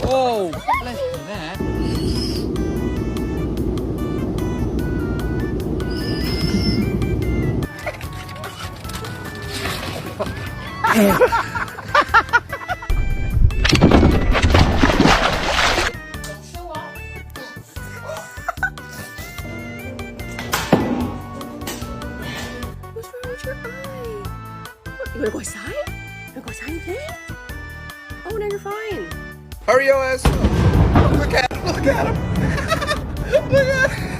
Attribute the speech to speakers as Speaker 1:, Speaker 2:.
Speaker 1: Whoa! Let's do that.
Speaker 2: What's wrong with your eye? What, you wanna go outside? You wanna go outside and play? Oh, no, you're fine.
Speaker 3: Hurry your ass up. Look at him. Look at him. Look at him.